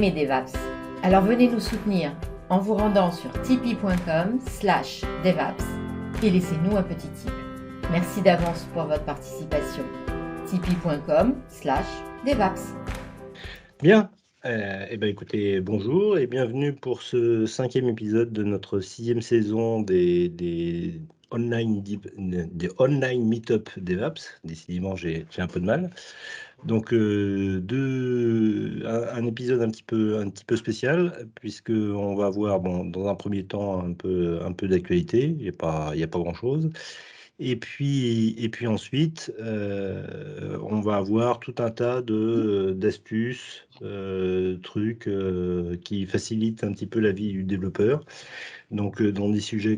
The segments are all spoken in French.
aimez DevApps. Alors venez nous soutenir en vous rendant sur tipeee.com/devaps et laissez-nous un petit tip. Merci d'avance pour votre participation. tipeee.com/devaps. Bien, écoutez, bonjour et bienvenue pour ce 5e épisode de notre 6e saison des online meet-up DevApps. Décidément, j'ai un peu de mal. Donc, un épisode un petit peu spécial, puisqu'on va avoir, dans un premier temps, un peu d'actualité. Il n'y a pas grand-chose. Et puis ensuite, on va avoir tout un tas d'astuces, trucs qui facilitent un petit peu la vie du développeur. Donc, dans des sujets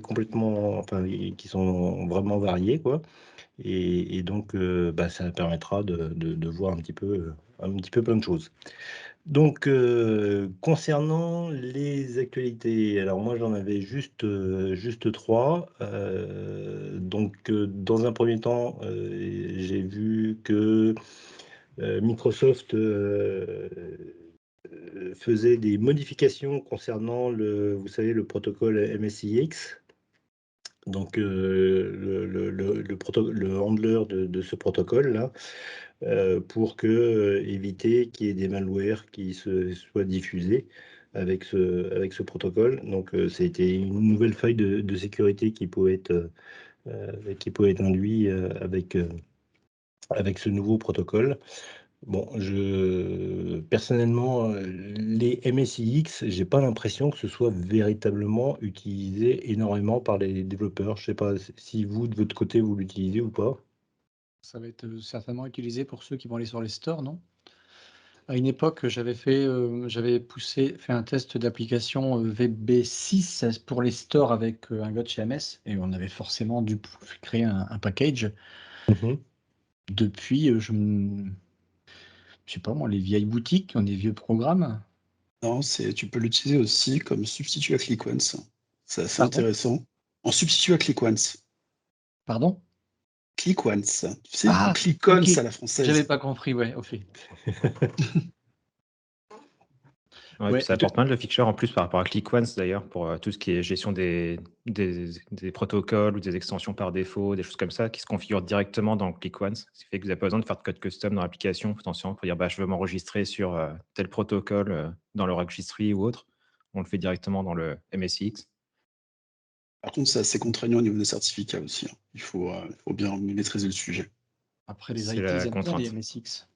qui sont vraiment variés, quoi. Et donc, ça permettra de voir un petit peu plein de choses. Donc, concernant les actualités, alors moi j'en avais juste 3. Donc, dans un premier temps, j'ai vu que Microsoft faisait des modifications concernant vous savez, le protocole MSIX. Donc, le handler de ce protocole-là, pour éviter qu'il y ait des malwares qui soient diffusés avec ce protocole. Donc, c'était une nouvelle faille de sécurité qui pouvait être induite avec ce nouveau protocole. Bon, personnellement, les MSIX, j'ai pas l'impression que ce soit véritablement utilisé énormément par les développeurs. Je sais pas si vous, de votre côté, vous l'utilisez ou pas. Ça va être certainement utilisé pour ceux qui vont aller sur les stores, non? À une époque, j'avais fait un test d'application VB6 pour les stores avec un gars de chez MS et on avait forcément dû créer un package. Depuis, je sais pas moi, les vieilles boutiques qui ont des vieux programmes. Non, tu peux l'utiliser aussi comme substitut à ClickOnce. C'est assez Pardon intéressant. En substitut à ClickOnce. Pardon? ClickOnce. Tu sais, Ah, ClickOnce ok. à la française. J'avais pas compris, ouais, ok. Ouais, Ouais, puis ça apporte mal de features en plus par rapport à ClickOnce d'ailleurs, pour tout ce qui est gestion des protocoles ou des extensions par défaut, des choses comme ça qui se configurent directement dans ClickOnce. Ce qui fait que vous n'avez pas besoin de faire de code custom dans l'application potentiellement pour dire je veux m'enregistrer sur tel protocole dans le registry ou autre. On le fait directement dans le MSIX. Par contre, c'est assez contraignant au niveau des certificats aussi. Hein. Il faut bien maîtriser le sujet. Après, les C'est IT, la ils aiment bien contrainte. les MSX.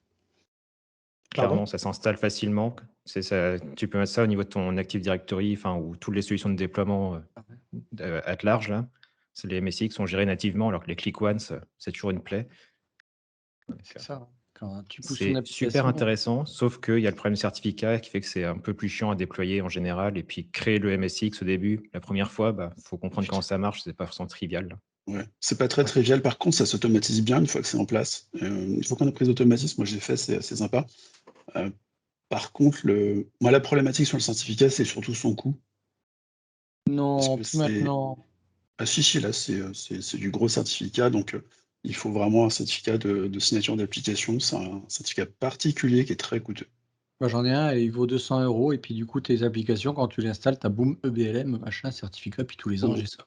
Clairement, ça s'installe facilement. C'est ça, tu peux mettre ça au niveau de ton Active Directory, ou toutes les solutions de déploiement at large. Là. Les MSX sont gérés nativement, alors que les ClickOnce, c'est toujours une plaie. C'est ça. Quand tu pousses une C'est application. super intéressant, sauf qu'il y a le problème certificat qui fait que c'est un peu plus chiant à déployer en général. Et puis, créer le MSX au début, la première fois, faut comprendre comment ça marche. C'est pas forcément trivial. Là. Ouais, c'est pas très trivial. Par contre, ça s'automatise bien une fois que c'est en place. Une fois qu'on a pris d'automatisme, moi j'ai fait, c'est assez sympa. Par contre, moi, la problématique sur le certificat, c'est surtout son coût. Non, plus maintenant. Ah si, là, c'est du gros certificat, donc il faut vraiment un certificat de signature d'application. C'est un certificat particulier qui est très coûteux. Moi, j'en ai un et il vaut 200 €. Et puis, du coup, tes applications, quand tu l'installes, tu as boum, EBLM, machin, certificat. Puis tous les ans, j'ai ça.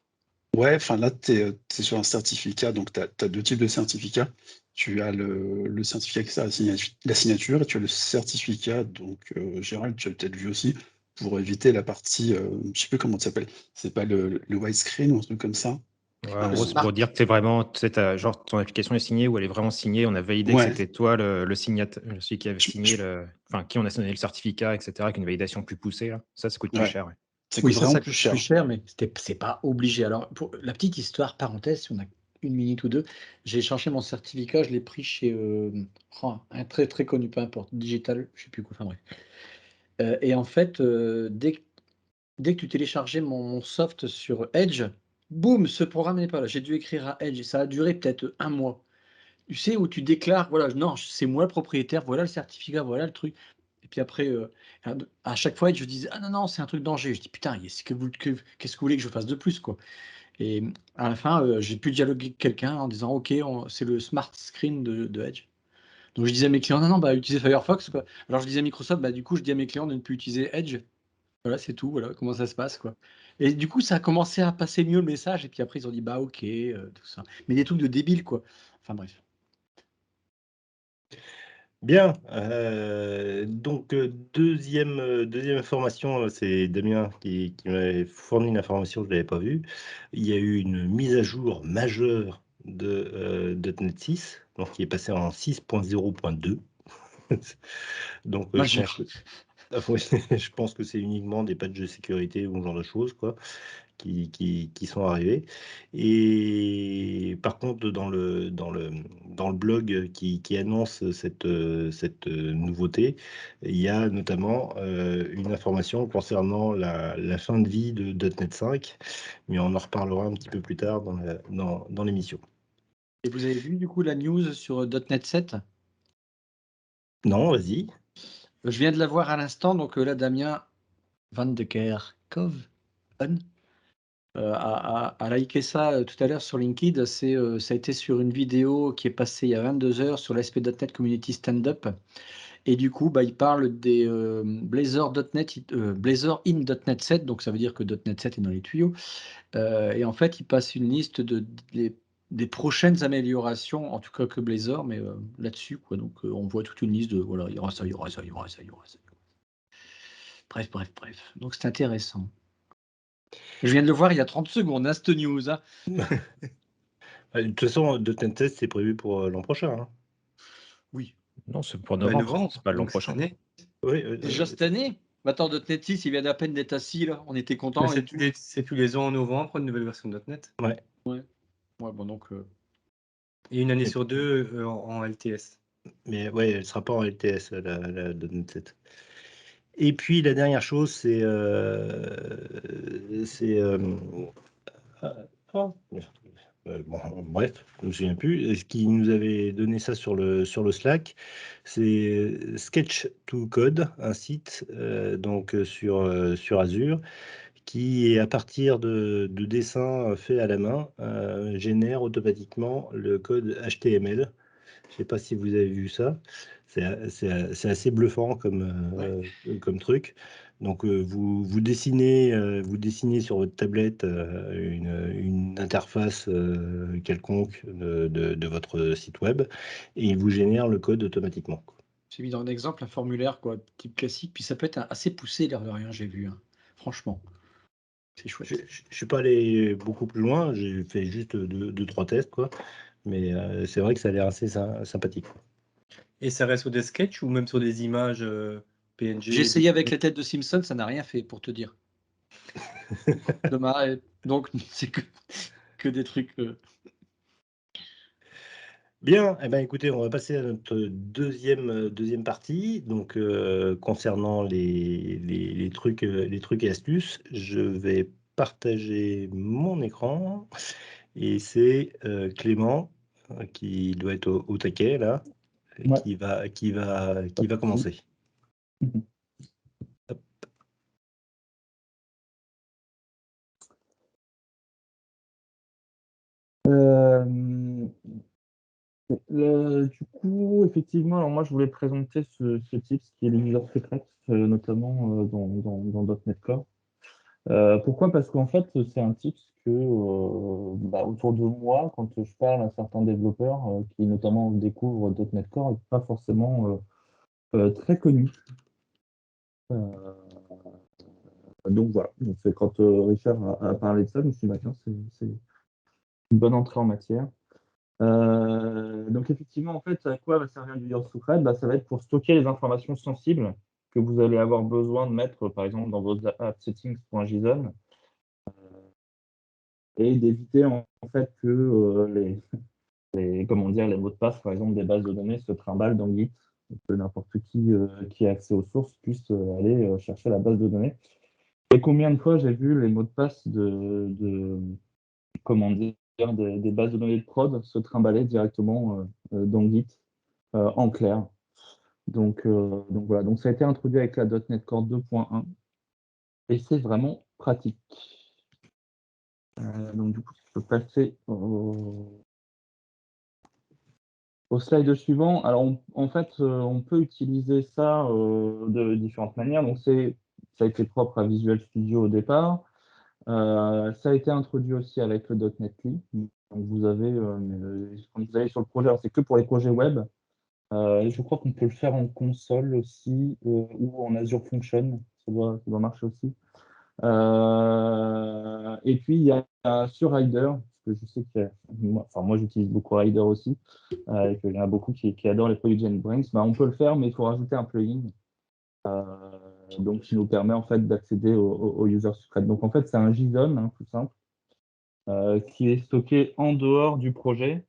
Ouais, là, tu es sur un certificat, donc tu as 2 types de certificats. Tu as le certificat qui sert à la signature et tu as le certificat, donc Gérald, tu as peut-être vu aussi, pour éviter la partie, je sais plus comment ça s'appelle, c'est pas le widescreen ou un truc comme ça? Ouais, en gros, c'est pour dire que t'es vraiment, genre ton application est signée ou elle est vraiment signée. On a validé que c'était toi celui qui avait signé qui on a donné le certificat, etc., avec une validation plus poussée. Là. Ça coûte plus cher. Ouais. Ça coûte vraiment plus cher. Plus cher, mais c'est pas obligé. Alors, pour la petite histoire, parenthèse, si on a une minute ou deux, j'ai changé mon certificat, je l'ai pris chez un très très connu, peu importe, Digital, je sais plus quoi, enfin bref. Et en fait, dès que tu téléchargeais mon soft sur Edge, boum, ce programme n'est pas là. J'ai dû écrire à Edge et ça a duré peut-être 1 mois. Tu sais, où tu déclares, voilà, non, c'est moi le propriétaire, voilà le certificat, voilà le truc. Et puis après, à chaque fois, je disais: «Ah non, non, c'est un truc danger». Je dis: «Putain, qu'est-ce que vous voulez que je fasse de plus, quoi?» Et à la fin, j'ai pu dialoguer avec quelqu'un en disant: «OK, c'est le smart screen de Edge». Donc je disais à mes clients, non, utilisez Firefox, quoi. Alors je disais à Microsoft, du coup, je dis à mes clients de ne plus utiliser Edge. Voilà, c'est tout, voilà comment ça se passe, quoi. Et du coup, ça a commencé à passer mieux le message, et puis après, ils ont dit, ok, tout ça. Mais des trucs de débiles, quoi. Enfin bref. Bien. Donc, deuxième information, c'est Damien qui m'avait fourni une information que je ne l'avais pas vue. Il y a eu une mise à jour majeure de .NET 6, donc qui est passé en 6.0.2. Donc, je pense Majeur. que, je pense que c'est uniquement des patchs de sécurité ou ce genre de choses, quoi, qui sont arrivés. Et par contre, dans le blog qui annonce cette nouveauté, il y a notamment une information concernant la fin de vie de .NET 5, mais on en reparlera un petit peu plus tard dans l'émission. Et vous avez vu, du coup, la news sur .NET 7? Non, vas-y. Je viens de la voir à l'instant, donc là, Damien Van de Kerkhove a liké ça tout à l'heure sur LinkedIn. Ça a été sur une vidéo qui est passée il y a 22 heures sur l'ASP.NET Community Stand-Up. Et du coup, il parle des Blazor.NET, Blazor in .NET 7, donc ça veut dire que .NET 7 est dans les tuyaux. Et en fait, il passe une liste des prochaines améliorations, en tout cas que Blazor, mais là-dessus, quoi. Donc on voit toute une liste de, voilà, il y aura ça, il y aura ça, il y aura ça, il y aura ça. Bref. Donc c'est intéressant. Je viens de le voir il y a 30 secondes, cette news. Hein. De toute façon, .NET 7, c'est prévu pour l'an prochain, hein. Oui. Non, c'est pour novembre, c'est pas l'an donc cette prochain. année. Oui, Déjà cette année? Attends, .NET 6, il vient à peine d'être assis, là. On était Bah, contents. c'est tous les ans en novembre, une nouvelle version de .NET. ouais. Ouais, bon, donc... Et une année Et- sur deux en LTS. Mais ouais, elle ne sera pas en LTS, la .NET 7. Et puis la dernière chose, c'est bref, je me souviens plus. Ce qui nous avait donné ça sur le Slack, c'est Sketch to Code, un site donc sur Azure, qui à partir de dessins faits à la main génère automatiquement le code HTML. Je ne sais pas si vous avez vu ça. C'est assez bluffant comme truc. Donc, vous dessinez sur votre tablette une interface quelconque de votre site web et il vous génère le code automatiquement. J'ai mis dans un exemple un formulaire, quoi, type classique. Puis ça peut être assez poussé, l'air de rien, j'ai vu. Hein. Franchement, c'est chouette. Je ne suis pas allé beaucoup plus loin. J'ai fait juste deux, trois tests, quoi. Mais c'est vrai que ça a l'air assez sympathique. Et ça reste sur des sketchs ou même sur des images PNG? J'ai essayé avec la tête de Simpson, ça n'a rien fait, pour te dire. Dommage. Donc, c'est que des trucs... Bien, eh ben, écoutez, on va passer à notre deuxième partie. Donc, concernant les trucs et astuces, je vais partager mon écran et c'est Clément qui doit être au taquet là, Ouais. qui va commencer. Hop. Du coup, effectivement, alors moi je voulais présenter ce tips qui est l'user secret, notamment dans .NET Core. Pourquoi? Parce qu'en fait, c'est un tips que autour de moi, quand je parle à certains développeurs qui notamment découvrent .NET Core, n'est pas forcément très connu. Donc voilà, donc, c'est quand Richard a parlé de ça, je me suis dit, bah, tiens, c'est une bonne entrée en matière. Donc effectivement, en fait, à quoi va servir l'user secret? Ça va être pour stocker les informations sensibles que vous allez avoir besoin de mettre, par exemple, dans vos app settings.json et d'éviter en fait que les mots de passe, par exemple, des bases de données se trimballent dans Git, et que n'importe qui a accès aux sources puisse aller chercher la base de données. Et combien de fois j'ai vu les mots de passe des bases de données de prod se trimballer directement dans Git en clair. Donc voilà, donc ça a été introduit avec la .NET Core 2.1 et c'est vraiment pratique. Donc du coup, je peux passer au Au slide suivant, alors en fait, on peut utiliser ça de différentes manières. Donc, ça a été propre à Visual Studio au départ. Ça a été introduit aussi avec le .NET CLI. Donc, vous avez, quand vous allez sur le projet, alors c'est que pour les projets web. Je crois qu'on peut le faire en console aussi ou en Azure Function. Ça doit marcher aussi. Et puis, il y a sur Rider, parce que je sais que moi j'utilise beaucoup Rider aussi, et qu'il y en a beaucoup qui adorent les produits JetBrains. On peut le faire, mais il faut rajouter un plugin donc qui nous permet en fait d'accéder au user secret. Donc en fait, c'est un JSON, hein, tout simple, qui est stocké en dehors du projet,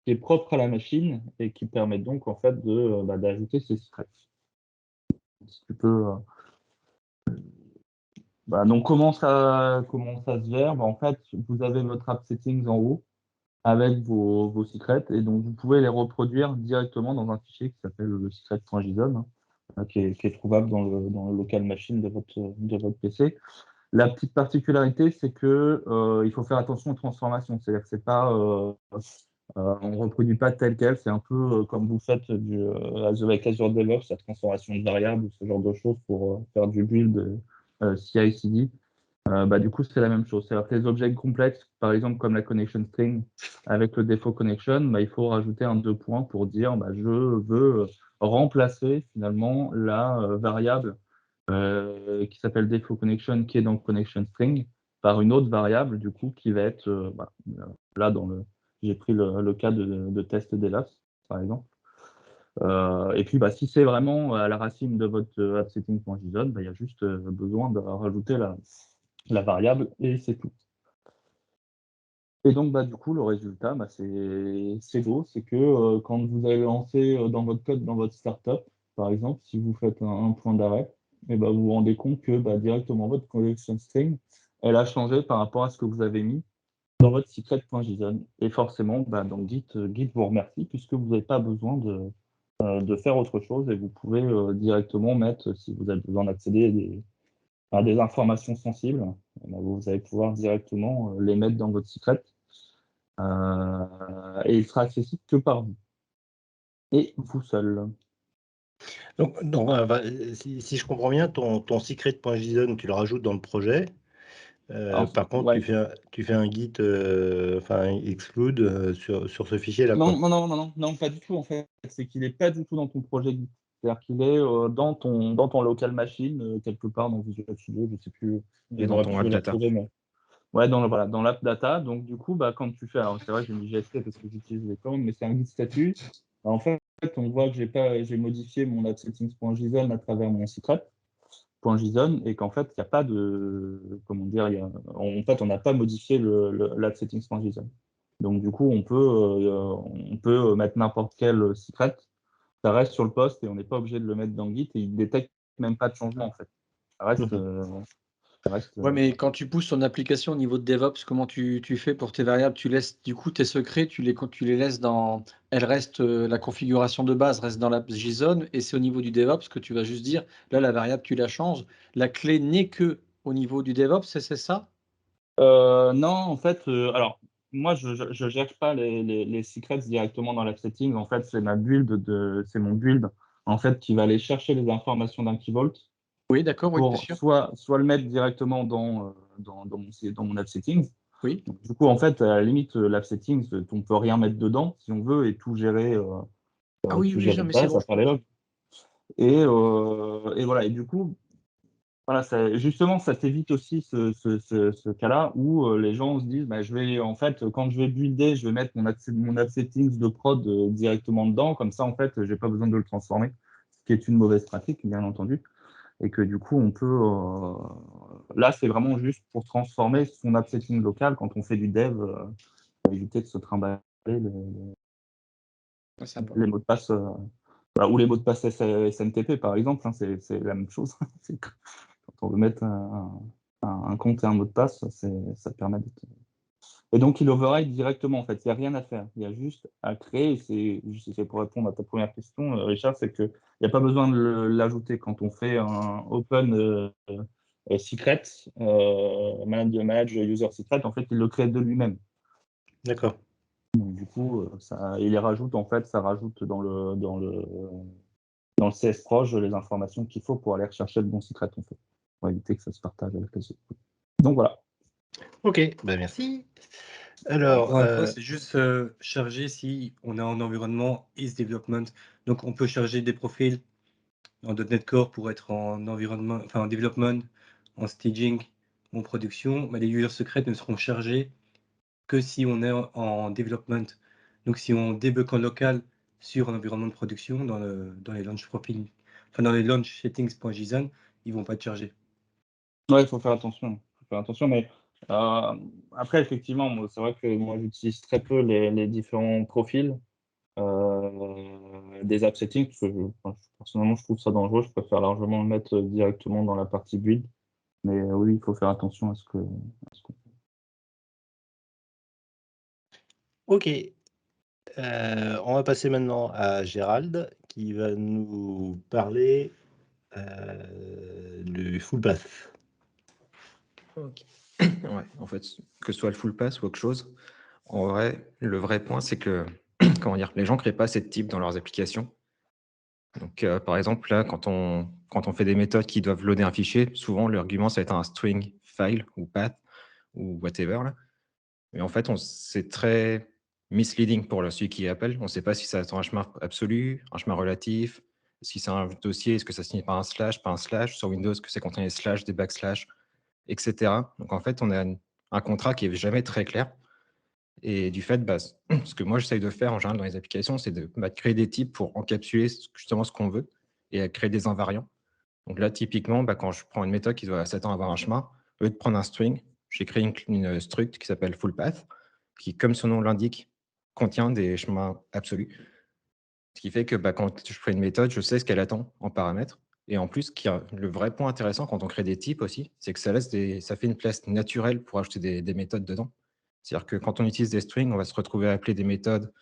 qui est propre à la machine et qui permet donc en fait d'ajouter ces secrets. Si tu peux. Donc comment ça se gère? En fait, vous avez votre app settings en haut avec vos secrets et donc vous pouvez les reproduire directement dans un fichier qui s'appelle le secret.json, qui est trouvable dans le local machine de votre PC. La petite particularité, c'est que il faut faire attention aux transformations. C'est-à-dire que c'est pas, on ne reproduit pas tel quel. C'est un peu comme vous faites avec Azure DevOps, la transformation de variables ou ce genre de choses pour faire du build CI/CD. Du coup, c'est la même chose. C'est-à-dire que les objets complexes, par exemple comme la connection string avec le default connection, il faut rajouter un 2 points pour dire je veux remplacer finalement la variable qui s'appelle default connection, qui est dans connection string, par une autre variable du coup qui va être là j'ai pris le cas de test d'Elas par exemple. Et puis si c'est vraiment à la racine de votre appsetting.json, il y a juste besoin de rajouter la variable et c'est tout. Et donc du coup le résultat c'est beau, c'est que quand vous allez lancer dans votre code, dans votre startup, par exemple, si vous faites un point d'arrêt, vous vous rendez compte que directement votre connection string, elle a changé par rapport à ce que vous avez mis dans votre secret.json. Et forcément, donc Git vous remercie puisque vous n'avez pas besoin de faire autre chose et vous pouvez directement mettre, si vous avez besoin d'accéder à des informations sensibles, vous allez pouvoir directement les mettre dans votre secret et il sera accessible que par vous et vous seul. Donc si je comprends bien, ton secret.json, tu le rajoutes dans le projet. Par contre, ouais. tu fais un git, exclude sur ce fichier-là. Non, pas du tout en fait. C'est qu'il n'est pas du tout dans ton projet Git. C'est-à-dire qu'il est dans ton local machine, quelque part dans Visual Studio, je ne sais plus. Et dans ton app data. Ouais, dans l'app data. Donc du coup, quand tu fais, alors c'est vrai que j'ai mis GST parce que j'utilise les commandes, mais c'est un git statut. En fait, on voit que j'ai modifié mon appsettings.json à travers mon secret.json et qu'en fait, il n'y a pas de, comment dire, en fait, on n'a pas modifié l'appsettings.json. Donc du coup, on peut mettre n'importe quel secret, ça reste sur le poste et on n'est pas obligé de le mettre dans Git et il ne détecte même pas de changement en fait. Ça reste. Ouais, mais quand tu pousses ton application au niveau de DevOps, comment tu fais pour tes variables? Tu laisses du coup tes secrets, tu les laisses dans. Elle reste, la configuration de base reste dans la JSON et c'est au niveau du DevOps que tu vas juste dire, là, la variable, tu la changes. La clé n'est que au niveau du DevOps, c'est ça? Non, en fait, alors moi je gère pas les secrets directement dans la settings. En fait, c'est mon build en fait qui va aller chercher les informations d'un Key Vault Oui, d'accord, oui, bien pour sûr. soit le mettre directement dans mon app settings. Oui. Donc, du coup, en fait, à la limite, l'app settings, on peut rien mettre dedans si on veut et tout gérer. Ah oui, tout oui, gérer non, de mais c'est base bon. à part les logs. Et voilà. Et du coup, voilà, justement, ça t'évite aussi ce cas-là où les gens se disent, je vais, en fait, quand je vais builder, je vais mettre mon app settings de prod directement dedans. Comme ça, en fait, j'ai pas besoin de le transformer, ce qui est une mauvaise pratique, bien entendu. Et que du coup, on peut. Là, c'est vraiment juste pour transformer son app setting local quand on fait du dev, pour éviter de se trimballer les mots de passe. Ou les mots de passe SMTP, par exemple, hein, c'est la même chose. Quand on veut mettre un compte et un mot de passe, ça permet d'être. Et donc, il override directement, en fait. Il n'y a rien à faire. Il y a juste à créer. C'est pour répondre à ta première question, Richard, c'est qu'il n'y a pas besoin de l'ajouter quand on fait un open secret, manage user secret. En fait, il le crée de lui-même. D'accord. Donc, du coup, il les rajoute, en fait, ça rajoute dans le CS proche les informations qu'il faut pour aller rechercher le bon secret, en fait, pour éviter que ça se partage avec les autres. Donc voilà. Ok, merci. Alors, Encore une fois, c'est juste charger si on est en environnement is development. Donc, on peut charger des profils en .NET Core pour être en environnement, en development, en staging, en production. Mais les users secrets ne seront chargés que si on est en development. Donc, si on débug en local sur un environnement de production, dans les launch profile, dans les launch settings.json, ils vont pas être chargés. Ouais, il faut faire attention. Mais après, effectivement, c'est vrai que moi, j'utilise très peu les différents profils des app settings, parce que personnellement, je trouve ça dangereux. Je préfère largement le mettre directement dans la partie build. Mais oui, il faut faire attention à ce qu'on fait. ok. On va passer maintenant à Gérald qui va nous parler du full path. Ok. Ouais, en fait, que ce soit le full pass ou autre chose, en vrai, le vrai point, c'est que comment dire, les gens ne créent pas assez de types dans leurs applications. Donc, par exemple, là, quand on fait des méthodes qui doivent loader un fichier, souvent l'argument, ça va être un string file ou path ou whatever. Là. Mais en fait, c'est très misleading pour celui qui appelle. On ne sait pas si ça attend un chemin absolu, un chemin relatif, si c'est un dossier, est-ce que ça se finit par un slash, pas un slash. Sur Windows, que c'est quand on a des slash, des backslash, etc. Donc, en fait, on a un contrat qui n'est jamais très clair. Et du fait, ce que moi, j'essaye de faire en général dans les applications, c'est de créer des types pour encapsuler justement ce qu'on veut et créer des invariants. Donc là, typiquement, quand je prends une méthode qui doit s'attendre à avoir un chemin, au lieu de prendre un string, j'ai créé une struct qui s'appelle fullPath, qui, comme son nom l'indique, contient des chemins absolus. Ce qui fait que quand je crée une méthode, je sais ce qu'elle attend en paramètres. Et en plus, le vrai point intéressant quand on crée des types aussi, c'est que ça fait une place naturelle pour ajouter des méthodes dedans. C'est-à-dire que quand on utilise des strings, on va se retrouver à appeler des méthodes,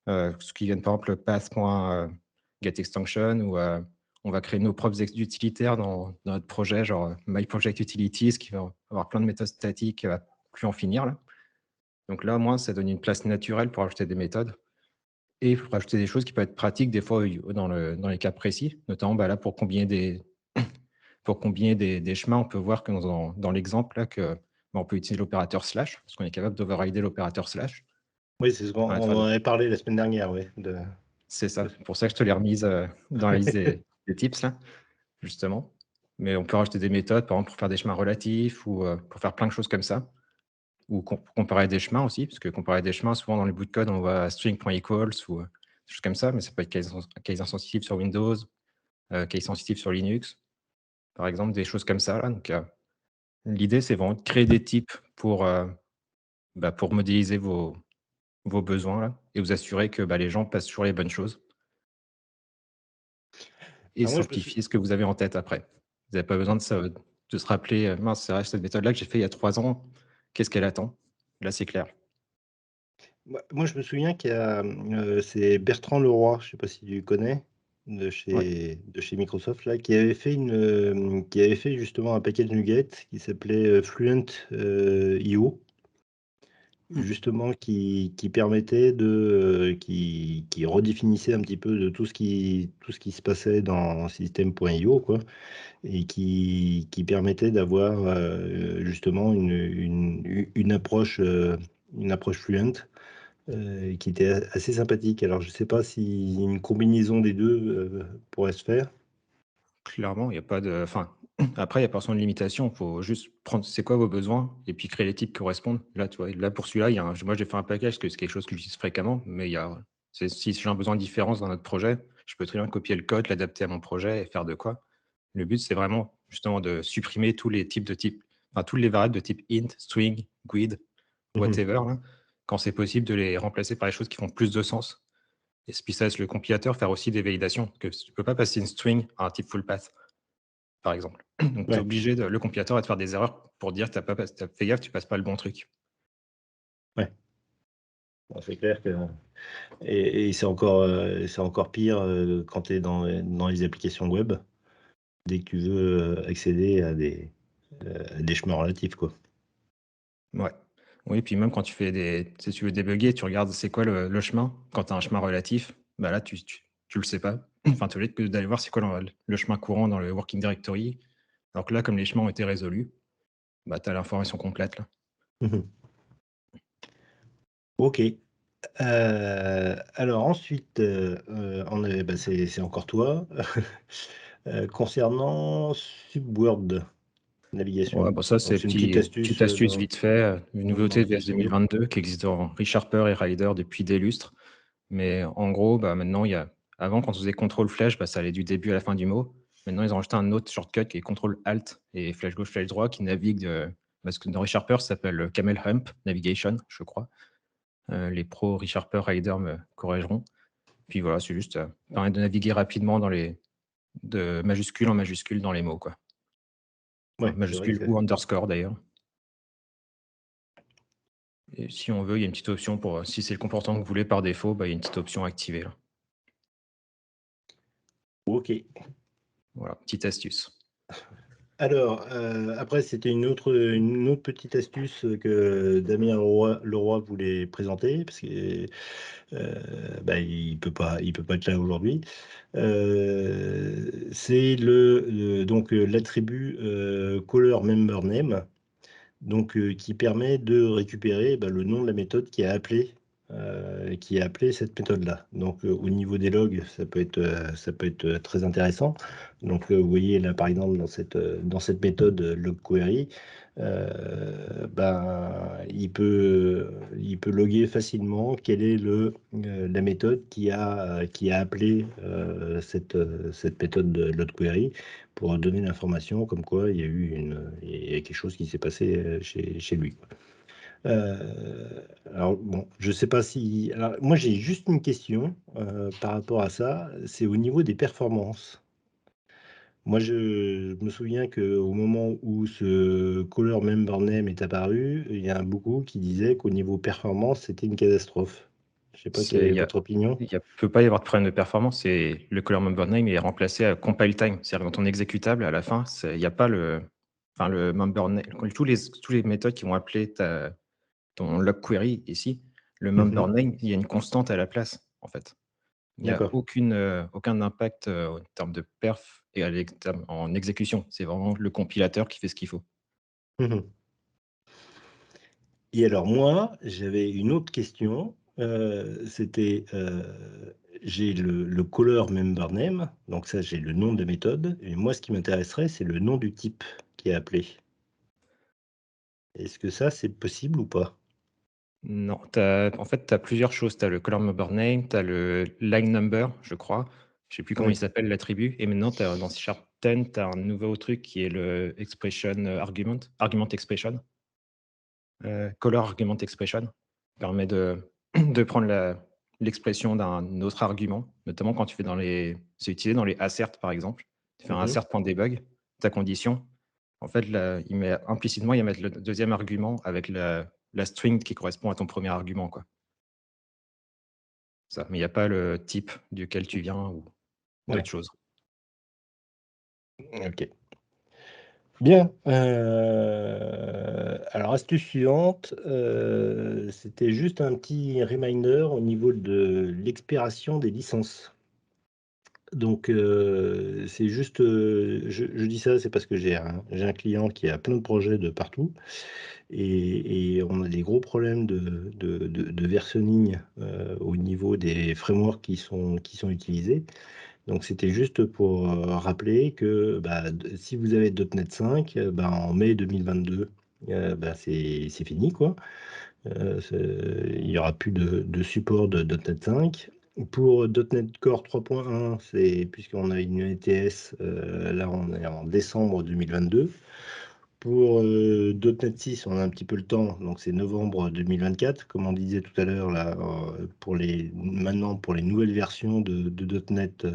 ce qui viennent par exemple path.getExtension, ou on va créer nos propres utilitaires dans notre projet, genre myProjectUtilities, qui va avoir plein de méthodes statiques, qui va plus en finir. Là. Donc là, au moins, ça donne une place naturelle pour ajouter des méthodes et pour ajouter des choses qui peuvent être pratiques des fois dans les cas précis, notamment là, pour combiner des chemins, on peut voir que dans l'exemple là que on peut utiliser l'opérateur slash, parce qu'on est capable d'overrider l'opérateur slash. Oui, c'est ce qu'on en avait parlé la semaine dernière, oui. C'est ça, c'est pour ça que je te l'ai remise dans la liste des tips, là, justement. Mais on peut rajouter des méthodes, par exemple, pour faire des chemins relatifs ou pour faire plein de choses comme ça. Ou pour comparer des chemins aussi, parce que comparer des chemins, souvent dans les bouts de code, on voit string.equals ou des choses comme ça, mais ça peut être case insensitive sur Windows, case sensitive sur Linux, par exemple, des choses comme ça. Là. Donc, l'idée, c'est vraiment de créer des types pour modéliser vos besoins là, et vous assurer que les gens passent toujours les bonnes choses. Et simplifier ce que vous avez en tête après. Vous n'avez pas besoin de se rappeler, mince, c'est vrai, cette méthode-là que j'ai fait il y a 3 ans, qu'est-ce qu'elle attend? Là, c'est clair. Moi, je me souviens qu'il y a, c'est Bertrand Leroy, je ne sais pas si tu connais, de chez Microsoft, là, qui avait fait justement un package NuGet qui s'appelait Fluent.io. Justement, qui permettait qui redéfinissait un petit peu de tout ce qui se passait dans système.io, quoi, et qui permettait d'avoir justement une approche Fluent qui était assez sympathique. Alors, je ne sais pas si une combinaison des deux pourrait se faire. Clairement, il n'y a pas de. Enfin, après, il n'y a pas de limitation. Il faut juste prendre c'est quoi vos besoins et puis créer les types qui correspondent. Là, tu vois, là pour celui-là, moi, j'ai fait un package parce que c'est quelque chose que j'utilise fréquemment, mais si j'ai un besoin de différence dans notre projet, je peux très bien copier le code, l'adapter à mon projet et faire de quoi. Le but, c'est vraiment justement de supprimer tous les toutes les variables de type int, string, guid, whatever, là, quand c'est possible de les remplacer par des choses qui font plus de sens. Et puis ça laisse le compilateur faire aussi des validations, que tu ne peux pas passer une string à un type full path, par exemple. Donc, tu es obligé, le compilateur va te faire des erreurs pour dire que tu as fait gaffe, tu ne passes pas le bon truc. Ouais. Bon, c'est clair que. Et c'est encore pire quand tu es dans les applications web, dès que tu veux accéder à des chemins relatifs, quoi. Ouais. Oui, puis même quand tu fais si tu veux débugger, tu regardes c'est quoi le chemin. Quand tu as un chemin relatif, bah là, tu le sais pas. Enfin, tu es obligé d'aller voir c'est quoi le chemin courant dans le working directory. Alors que là, comme les chemins ont été résolus, bah, tu as l'information complète là. Mhm. Ok. Alors ensuite, c'est encore toi. Concernant Subworld navigation, Ouais, bah ça, donc c'est c'est une petite astuce petite astuce dans, vite fait, une nouveauté de VS VS Code. 2022 qui existe dans ReSharper et Rider depuis des lustres. Mais en gros, bah, maintenant, avant, quand on faisait contrôle flèche, bah, ça allait du début à la fin du mot. Maintenant, ils ont rajouté un autre shortcut qui est contrôle alt et flèche gauche, flèche droit qui navigue. Parce que dans ReSharper, ça s'appelle Camel Hump Navigation, je crois. Les pros ReSharper Rider me corrigeront. Puis voilà, c'est juste permet de naviguer rapidement de majuscule en majuscule dans les mots, quoi. Ouais, Enfin, c'est vrai majuscule que ou underscore d'ailleurs. Et si on veut, il y a une petite option pour, si c'est le comportement que vous voulez par défaut, bah, il y a une petite option activée là. ok. Voilà, petite astuce. Alors, après, c'était une autre petite astuce que Damien Leroy voulait présenter, parce que il peut pas être là aujourd'hui. C'est donc l'attribut Caller Member Name, donc qui permet de récupérer le nom de la méthode qui a appelé cette méthode-là. Donc au niveau des logs, ça peut être très intéressant. Donc vous voyez là par exemple dans cette méthode log query, il peut loguer facilement quelle est la méthode qui a appelé cette méthode de log query pour donner l'information comme quoi il y a quelque chose qui s'est passé chez lui, quoi. Alors bon, je sais pas si. Alors, moi, j'ai juste une question par rapport à ça. C'est au niveau des performances. Moi, je me souviens qu'au moment où ce Caller Member Name est apparu, il y en a beaucoup qui disaient qu'au niveau performance, c'était une catastrophe. Je sais pas quelle est votre opinion. Il ne peut pas y avoir de problème de performance. Et le color member name est remplacé à compile time. C'est-à-dire dans ton exécutable, à la fin, il n'y a pas le member name. Tous les méthodes qui vont appeler ton log query ici, le member name, il y a une constante à la place, en fait. Il n'y a D'accord. aucun impact en termes de perf et en exécution. C'est vraiment le compilateur qui fait ce qu'il faut. Mhm. Et alors moi, j'avais une autre question. C'était, j'ai le caller member name, donc ça j'ai le nom de méthode. Et moi, ce qui m'intéresserait, c'est le nom du type qui est appelé. Est-ce que ça, c'est possible ou pas? Non, en fait, tu as plusieurs choses. Tu as le color member name, tu as le line number, je crois. Je ne sais plus comment il Oui. s'appelle, l'attribut. Et maintenant, dans C# 10, tu as un nouveau truc qui est le expression argument expression. Color argument expression permet de prendre l'expression d'un autre argument, notamment quand tu fais c'est utilisé dans les asserts, par exemple. Tu fais un assert.debug, ta condition. En fait, implicitement, il va mettre le deuxième argument avec la string qui correspond à ton premier argument, quoi. Ça, mais il n'y a pas le type duquel tu viens ou Ouais. d'autres choses. Ok. Bien. Alors, astuce suivante, c'était juste un petit reminder au niveau de l'expiration des licences. Donc, c'est juste, je dis ça, c'est parce que j'ai un client qui a plein de projets de partout et on a des gros problèmes de versionning au niveau des frameworks qui sont utilisés. Donc, c'était juste pour rappeler que si vous avez .NET 5, en mai 2022, c'est fini, quoi. Il n'y aura plus de support de .NET 5. Pour .NET Core 3.1, puisqu'on a une ETS, là on est en décembre 2022. Pour .NET 6, on a un petit peu le temps, donc c'est novembre 2024. Comme on disait tout à l'heure, là, maintenant pour les nouvelles versions de .NET,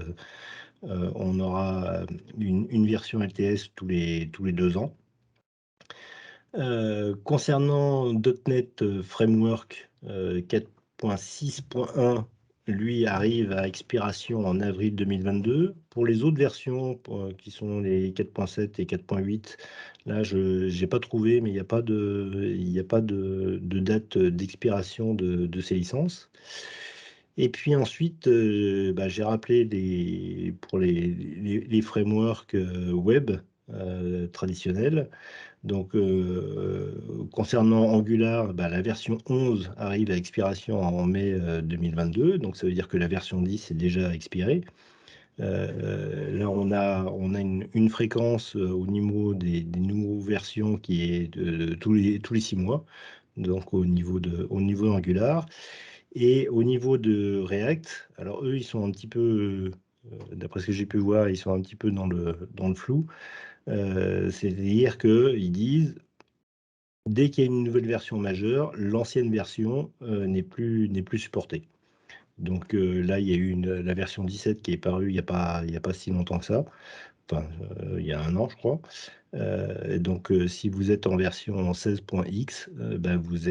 on aura une version LTS tous les 2 ans. Concernant .NET Framework 4.6.1, lui, arrive à expiration en avril 2022. Pour les autres versions, qui sont les 4.7 et 4.8, là, je n'ai pas trouvé, mais il n'y a pas de date d'expiration de ces licences. Et puis ensuite, j'ai rappelé pour les frameworks web traditionnels. Donc, concernant Angular, la version 11 arrive à expiration en mai 2022. Donc, ça veut dire que la version 10 est déjà expirée. Là, on a une fréquence au niveau des nouvelles versions qui est de tous les 6 mois. Donc, au niveau d'Angular. Et au niveau de React, alors eux, ils sont un petit peu, d'après ce que j'ai pu voir, ils sont un petit peu dans le flou. C'est-à-dire qu'ils disent, dès qu'il y a une nouvelle version majeure, l'ancienne version n'est plus supportée. Donc là, il y a eu la version 17 qui est parue il n'y a pas si longtemps que ça. Enfin, il y a 1 an, je crois. Donc, si vous êtes en version 16.x, vous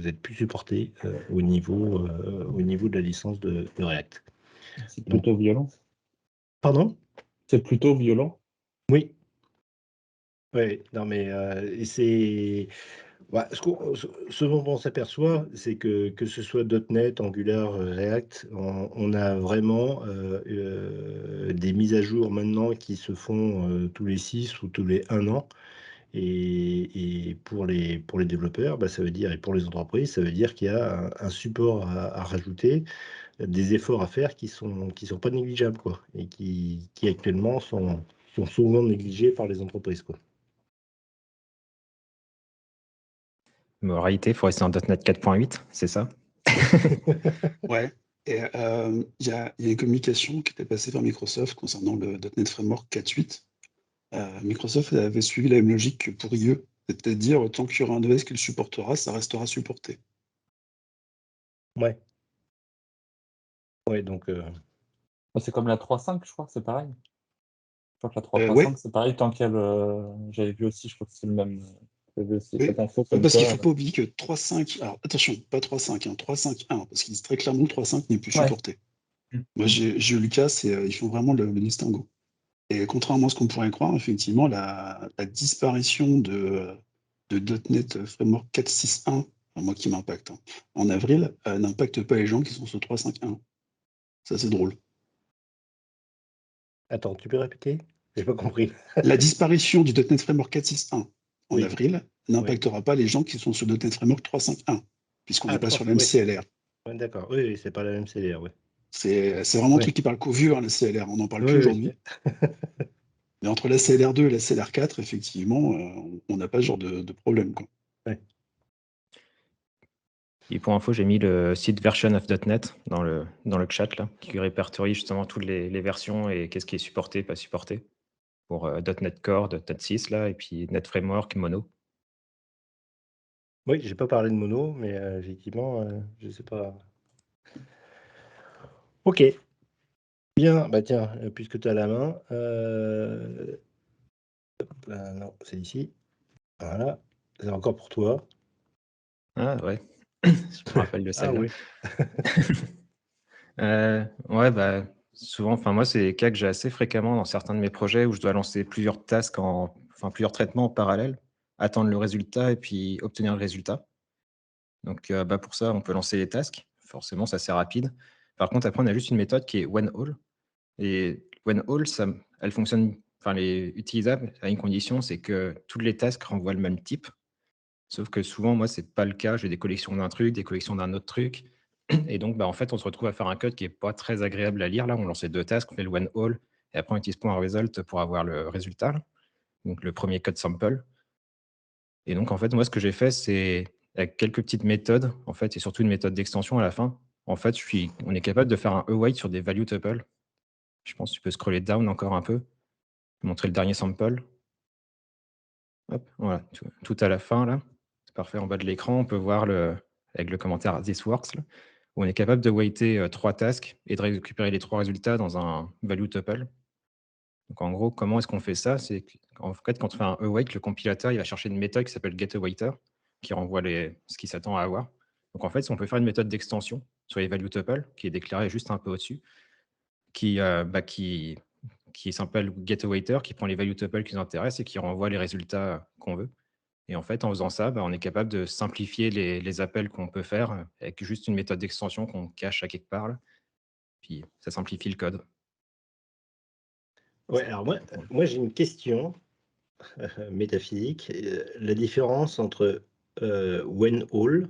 êtes plus supporté au niveau de la licence de React. C'est plutôt violent. Pardon? C'est plutôt violent. Oui. Oui, non, mais c'est. Ce dont on s'aperçoit, c'est que ce soit .NET, Angular, React, on a vraiment des mises à jour maintenant qui se font tous les 6 ou tous les 1 an. Et pour les développeurs, ça veut dire, et pour les entreprises, ça veut dire qu'il y a un support à rajouter, des efforts à faire qui sont pas négligeables, quoi, et qui actuellement sont souvent négligés par les entreprises, quoi. Mais en réalité, il faut rester en .NET 4.8, c'est ça? Ouais. Et il y a une communication qui était passée par Microsoft concernant le .NET Framework 4.8. Microsoft avait suivi la même logique que pour IE, c'est-à-dire tant qu'il y aura un OS qui le supportera, ça restera supporté. Ouais. Ouais, donc C'est comme la 3.5, je crois, c'est pareil. Je crois que la 3.5, Ouais, c'est pareil, tant qu'elle. J'avais vu aussi, je crois que c'est le même. J'avais aussi oui. cette info comme Parce qu'il ne quoi. faut pas oublier que 3.5, alors attention, pas 3.5, 3.5.1, parce qu'il dit très clairement que 3.5 n'est plus Ouais. supporté. Moi, j'ai eu Lucas et ils font vraiment le distinguo. Et contrairement à ce qu'on pourrait croire, effectivement, la disparition de .NET Framework 4.6.1, enfin, moi qui m'impacte, en avril, n'impacte pas les gens qui sont sur 3.5.1. Ça, c'est drôle. attends, tu peux répéter? J'ai pas compris. La disparition du .NET Framework 4.6.1 en Oui. avril n'impactera pas les gens qui sont sur .NET Framework 3.5.1, puisqu'on n'est pas sur le même oui. CLR. Ouais, d'accord. Oui, c'est pas la même CLR, oui. C'est vraiment un Ouais. truc qui parle qu'aux vieux, la CLR. On n'en parle plus Oui, aujourd'hui. Mais entre la CLR2 et la CLR4, effectivement, on n'a pas ce genre de problème, quoi. Et pour info, j'ai mis le site version of .NET dans le chat, là, qui répertorie justement toutes les versions et qu'est-ce qui est supporté, pas supporté, pour .NET Core, .NET 6, là, et puis Net Framework, Mono. Oui, j'ai pas parlé de Mono, mais effectivement, je sais pas. Ok. Bien, tiens, puisque tu as la main, non, c'est ici. Voilà, c'est encore pour toi. Ah ouais, je me rappelle de Ah celle-là. oui. Ouais, souvent, enfin moi, c'est des cas que j'ai assez fréquemment dans certains de mes projets où je dois lancer plusieurs tasks, plusieurs traitements en parallèle, attendre le résultat et puis obtenir le résultat. Donc, pour ça, on peut lancer les tasks. Forcément, c'est assez rapide. Par contre, après, on a juste une méthode qui est whenAll. Et whenAll, elle fonctionne, elle est utilisable à une condition, c'est que toutes les tasks renvoient le même type. Sauf que souvent, moi, c'est pas le cas. J'ai des collections d'un truc, des collections d'un autre truc. Et donc, en fait, on se retrouve à faire un code qui est pas très agréable à lire. Là, on lance les 2 tasks, on fait le whenAll, et après, on utilise .result pour avoir le résultat. Donc, le premier code sample. Et donc, en fait, moi, ce que j'ai fait, c'est avec quelques petites méthodes, en fait, et surtout une méthode d'extension à la fin. En fait, on est capable de faire un await sur des value tuples. Je pense que tu peux scroller down encore un peu, montrer le dernier sample. Hop, voilà, tout à la fin, là. C'est parfait. En bas de l'écran, on peut voir avec le commentaire This works, là, où on est capable de waiter 3 tasks et de récupérer les 3 résultats dans un value tuple. Donc, en gros, comment est-ce qu'on fait ça? C'est qu'en fait, quand on fait un await, le compilateur il va chercher une méthode qui s'appelle getAwaiter, qui renvoie ce qu'il s'attend à avoir. Donc, en fait, on peut faire une méthode d'extension sur les value tuples, qui est déclaré juste un peu au-dessus, qui s'appelle getAwaiter, qui prend les value tuples qui nous intéressent et qui renvoie les résultats qu'on veut. Et en fait, en faisant ça, on est capable de simplifier les appels qu'on peut faire avec juste une méthode d'extension qu'on cache à quelque part. Là. Puis ça simplifie le code. Ouais, alors moi j'ai une question métaphysique. La différence entre when all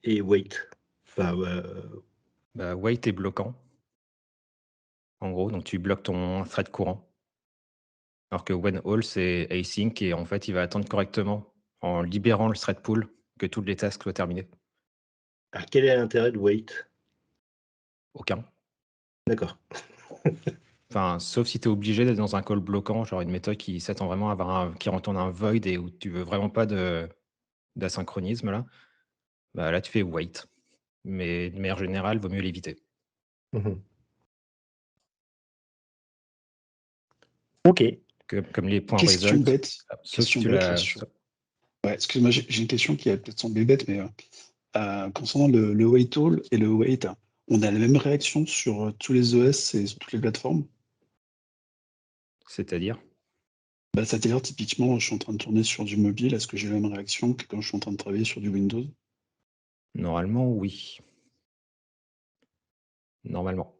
et wait. Enfin, Wait est bloquant. En gros, donc tu bloques ton thread courant. Alors que when all, c'est async et en fait, il va attendre correctement en libérant le thread pool que toutes les tasks soient terminées. alors quel est l'intérêt de wait? Aucun. D'accord. Enfin, sauf si tu es obligé d'être dans un call bloquant, genre une méthode qui s'attend vraiment à avoir qui retourne un void et où tu veux vraiment pas d'asynchronisme là, là tu fais wait. Mais de manière générale, il vaut mieux l'éviter. Mhm. Ok. Comme les points Question result. bête. Sauf si Question tu bête l'as. là-dessus. Ouais, excuse-moi, j'ai une question qui va peut-être sembler bête, mais concernant le wait all et le wait, on a la même réaction sur tous les OS et sur toutes les plateformes. C'est-à-dire C'est-à-dire, typiquement, je suis en train de tourner sur du mobile, est-ce que j'ai la même réaction que quand je suis en train de travailler sur du Windows? Normalement, oui. Normalement.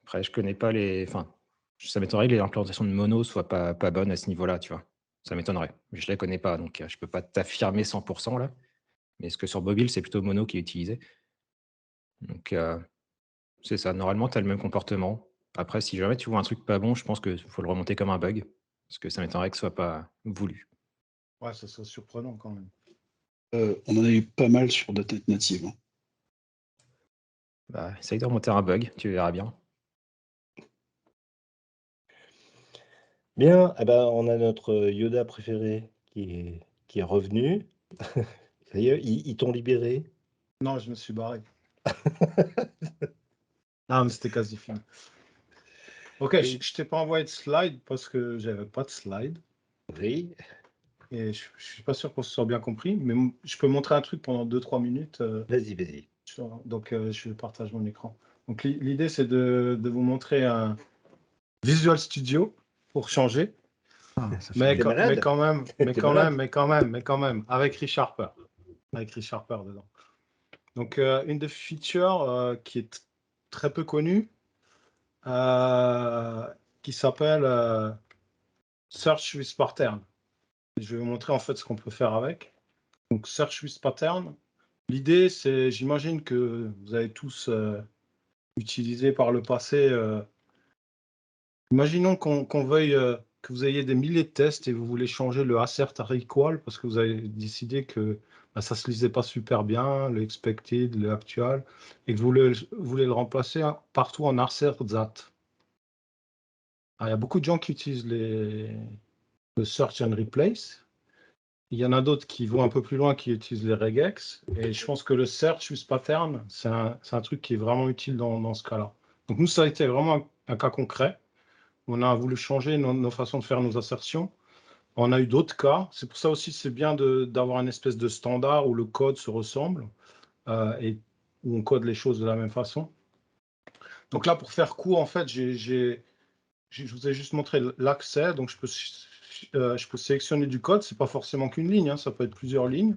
Après, je connais pas les. Enfin, ça m'étonnerait que les implémentations de mono soient pas bonnes à ce niveau-là, tu vois. Ça m'étonnerait. Mais je les connais pas, donc je peux pas t'affirmer 100% là. Mais est-ce que sur mobile, c'est plutôt mono qui est utilisé? Donc, c'est ça. Normalement, tu as le même comportement. Après, si jamais tu vois un truc pas bon, je pense qu'il faut le remonter comme un bug. Parce que ça m'étonnerait que ce soit pas voulu. Ouais, ça serait surprenant quand même. On en a eu pas mal sur .NET Native. Essaye de remonter un bug, tu verras bien. Bien, on a notre Yoda préféré qui est revenu. D'ailleurs, ils t'ont libéré. Non, je me suis barré. Ah, mais c'était quasi fini. Ok, je t'ai pas envoyé de slide parce que j'avais pas de slide. Oui. Et je suis pas sûr qu'on se soit bien compris, mais je peux montrer un truc pendant 2-3 minutes. Vas-y. Donc, je partage mon écran. Donc, l'idée, c'est de vous montrer un Visual Studio pour changer. Mais T'es malade quand même, T'es malade mais quand même, avec Rich Harper. Avec Rich Harper dedans. Donc, une des features qui est très peu connue, qui s'appelle Search with Pattern. Je vais vous montrer en fait ce qu'on peut faire avec. Donc, Search with Pattern. L'idée, c'est, j'imagine que vous avez tous utilisé par le passé. Imaginons qu'on veuille que vous ayez des milliers de tests et vous voulez changer le assert à equal parce que vous avez décidé que ça ne se lisait pas super bien, le expected, le actual, et que vous voulez le remplacer partout en assert that. Alors, il y a beaucoup de gens qui utilisent le search and replace. Il y en a d'autres qui vont un peu plus loin, qui utilisent les regex. Et je pense que le search with pattern, c'est un truc qui est vraiment utile dans ce cas-là. Donc nous, ça a été vraiment un cas concret. On a voulu changer nos façons de faire nos assertions. On a eu d'autres cas. C'est pour ça aussi c'est bien d'avoir une espèce de standard où le code se ressemble et où on code les choses de la même façon. Donc là, pour faire court, en fait, je vous ai juste montré l'accès. Donc je peux sélectionner du code. C'est pas forcément qu'une ligne, hein, ça peut être plusieurs lignes.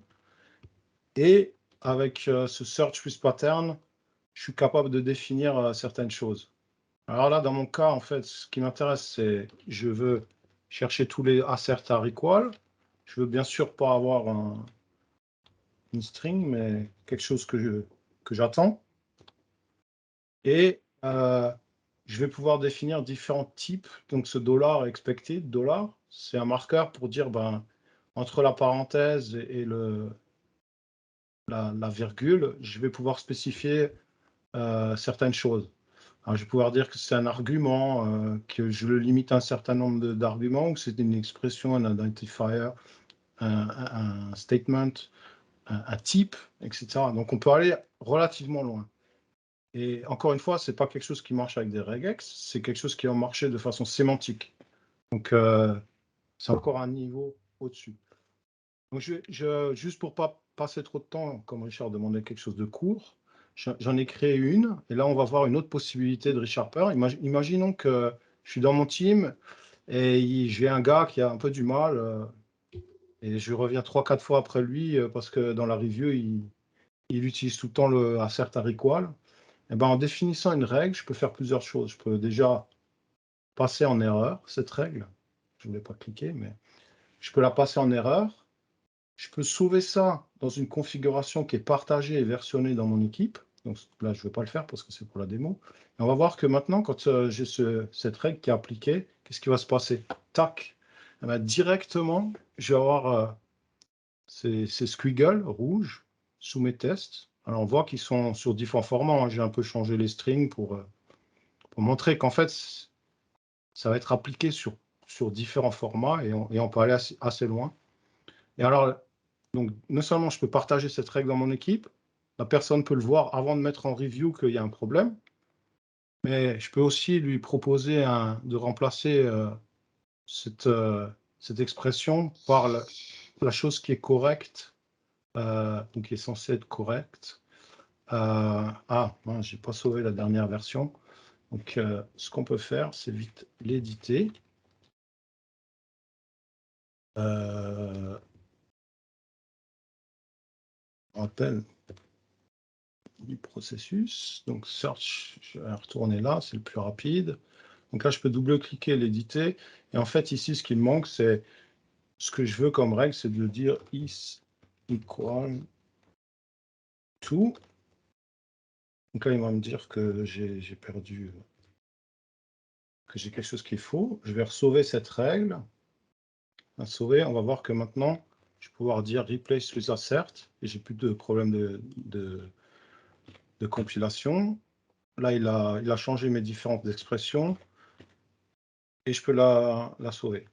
Et avec ce search with pattern, je suis capable de définir certaines choses. Alors là, dans mon cas, en fait, ce qui m'intéresse, c'est je veux chercher tous les assert are equal. Je veux bien sûr pas avoir une string, mais quelque chose que j'attends. Et je vais pouvoir définir différents types. Donc ce dollar expected, dollar, c'est un marqueur pour dire entre la parenthèse et la virgule, je vais pouvoir spécifier certaines choses. Alors, je vais pouvoir dire que c'est un argument, que je le limite à un certain nombre d'arguments, ou que c'est une expression, un identifier, un statement, un type, etc. Donc, on peut aller relativement loin. Et encore une fois, ce n'est pas quelque chose qui marche avec des regex, c'est quelque chose qui va marcher de façon sémantique. Donc, c'est encore un niveau au-dessus. Donc, juste pour ne pas passer trop de temps, comme Richard demandait quelque chose de court, J'en ai créé une, et là, on va voir une autre possibilité de ReSharper. Imaginons que je suis dans mon team et j'ai un gars qui a un peu du mal, et je reviens 3-4 fois après lui parce que dans la review, il utilise tout le temps le assert equal. Et ben, en définissant une règle, je peux faire plusieurs choses. Je peux déjà passer en erreur cette règle. Je ne voulais pas cliquer, mais je peux la passer en erreur. Je peux sauver ça dans une configuration qui est partagée et versionnée dans mon équipe. Donc là, je ne vais pas le faire parce que c'est pour la démo. Et on va voir que maintenant, quand j'ai cette règle qui est appliquée, qu'est-ce qui va se passer? Tac. Eh ben, directement, je vais avoir ces squiggles rouges sous mes tests. Alors, on voit qu'ils sont sur différents formats, hein. J'ai un peu changé les strings pour montrer qu'en fait, ça va être appliqué sur différents formats et on peut aller assez loin. Et alors, donc, non seulement je peux partager cette règle dans mon équipe, la personne peut le voir avant de mettre en review qu'il y a un problème, mais je peux aussi lui proposer de remplacer cette expression par la chose qui est correcte, donc qui est censée être correcte. Je n'ai pas sauvé la dernière version. Donc, ce qu'on peut faire, c'est vite l'éditer. On rappelle du processus. Donc, search, je vais retourner là, c'est le plus rapide. Donc là, je peux double-cliquer l'éditer. Et en fait, ici, ce qui me manque, c'est ce que je veux comme règle, c'est de dire is equal to. Donc là, il va me dire que j'ai perdu, que j'ai quelque chose qui est faux. Je vais sauver cette règle. À sauver, on va voir que maintenant, je vais pouvoir dire replace with assert et j'ai plus de problème de compilation. Là, il a changé mes différentes expressions et je peux la sauver.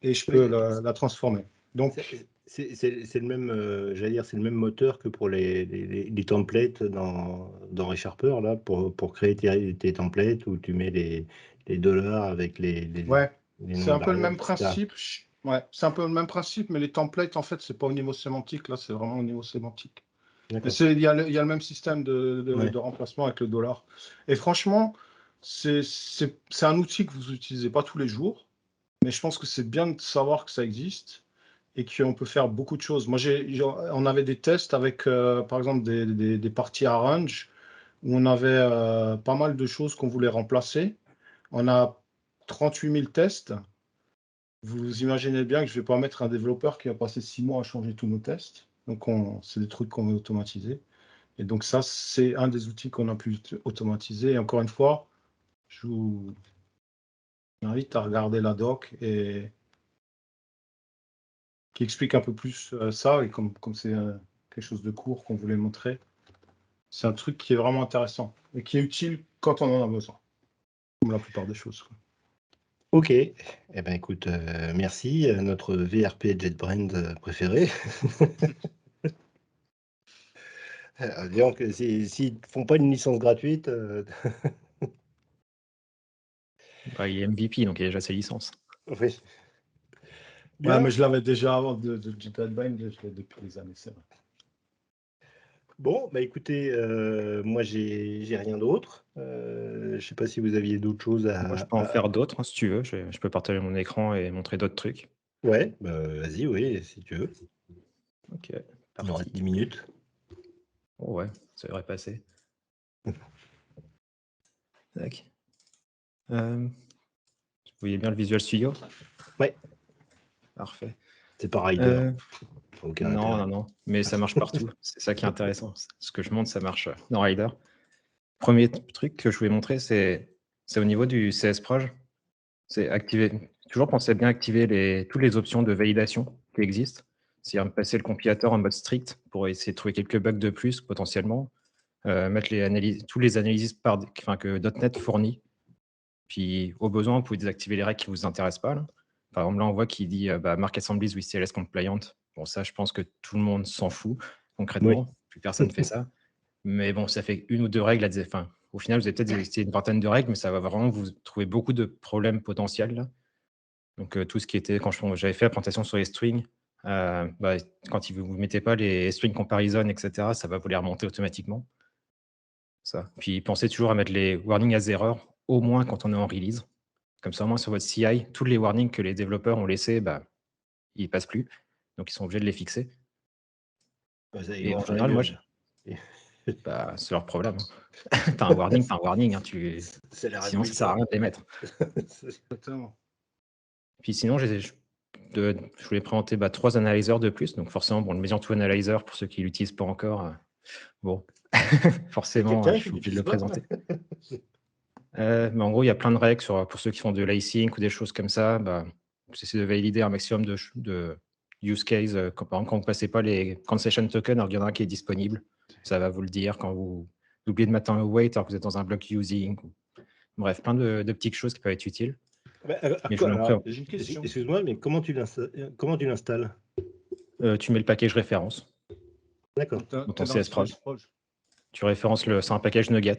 Et je peux la transformer. Donc, c'est le même, j'allais dire, c'est le même moteur que pour les templates dans ReSharper, là, pour créer tes templates où tu mets les dollars avec les ouais, noms c'est un de peu le même variables, etc. principe. Ouais, c'est un peu le même principe, mais les templates, en fait, c'est pas au niveau sémantique. Là, c'est vraiment au niveau sémantique. Mais D'accord. il y a le même système de remplacement avec le dollar. Et franchement, c'est un outil que vous n'utilisez pas tous les jours, mais je pense que c'est bien de savoir que ça existe et qu'on peut faire beaucoup de choses. Moi, on avait des tests avec, par exemple, des parties arrange où on avait pas mal de choses qu'on voulait remplacer. On a 38 000 tests. Vous imaginez bien que je ne vais pas mettre un développeur qui va passer 6 mois à changer tous nos tests. Donc, c'est des trucs qu'on veut automatiser. Et donc, ça, c'est un des outils qu'on a pu automatiser. Et encore une fois, je vous invite à regarder la doc et qui explique un peu plus ça. Et comme c'est quelque chose de court qu'on voulait montrer, c'est un truc qui est vraiment intéressant et qui est utile quand on en a besoin, comme la plupart des choses, quoi. Ok, eh ben, écoute, merci, notre VRP JetBrains préféré. Disons que s'ils ne font pas une licence gratuite, Bah, il est MVP, donc il a déjà ses licences. oui. Ouais, Bien. mais je l'avais déjà avant de JetBrains, je l'ai depuis des années, c'est vrai. Bon, bah écoutez, moi j'ai rien d'autre. Je sais pas si vous aviez d'autres choses Moi, je peux en faire d'autres, hein, si tu veux. Je peux partager mon écran et montrer d'autres trucs. Ouais, bah, vas-y, oui, si tu veux. Ok, Il nous reste 10 minutes. Oh ouais, ça devrait passer. Tac. Vous voyez bien le Visual Studio? Ouais. Parfait. C'est pas Rider. Aucun Non, intérêt. non, mais ça marche partout. C'est ça qui est intéressant. Ce que je montre, ça marche dans Rider. Premier truc que je voulais montrer, c'est au niveau du CS Proj. C'est activer. Toujours penser à bien activer toutes les options de validation qui existent. C'est-à-dire passer le compilateur en mode strict pour essayer de trouver quelques bugs de plus potentiellement. Mettre tous les analyses que .NET fournit. Puis au besoin, vous pouvez désactiver les règles qui ne vous intéressent pas, là. Par exemple, là, on voit qu'il dit Mark Assemblies with CLS compliant. Bon, ça, je pense que tout le monde s'en fout, concrètement. Oui. Plus personne ne fait ça. Mais bon, ça fait une ou deux règles. Au final, vous avez peut-être essayé une vingtaine de règles, mais ça va vraiment vous trouver beaucoup de problèmes potentiels, là. Donc, tout ce qui était, quand j'avais fait la présentation sur les strings, quand vous ne mettez pas les string comparison, etc., ça va vous les remonter automatiquement. Ça. Puis pensez toujours à mettre les warnings as error, au moins quand on est en release. Comme ça, au moins sur votre CI, tous les warnings que les développeurs ont laissés, bah, ils ne passent plus. Donc, ils sont obligés de les fixer. Bah, ça, ils Et vont en faire la général, moi, gueule. bah, c'est leur problème. T'as un warning, t'as un warning. Hein, C'est la sinon, ça ne sert à rien de les mettre. Exactement. Puis sinon, je voulais présenter 3 analyseurs de plus. Donc forcément, bon, le Medium2 Analyzer, pour ceux qui ne l'utilisent pas encore, bon, forcément, je suis obligé de le présenter. Mais en gros, il y a plein de règles pour ceux qui font de l'async ou des choses comme ça. Bah, c'est de valider un maximum de use case. Par exemple, quand vous ne passez pas les concession tokens, alors il y en a un qui est disponible. Ça va vous le dire quand vous oubliez de mettre un await alors que vous êtes dans un bloc using. Bref, plein de petites choses qui peuvent être utiles. Bah, Mais je alors, J'ai une question. excuse-moi, mais comment tu l'installes? Tu mets le package référence D'accord. T'as- dans t'es ton dans le CS Prod. CS Prod. Tu références c'est un package Nugget.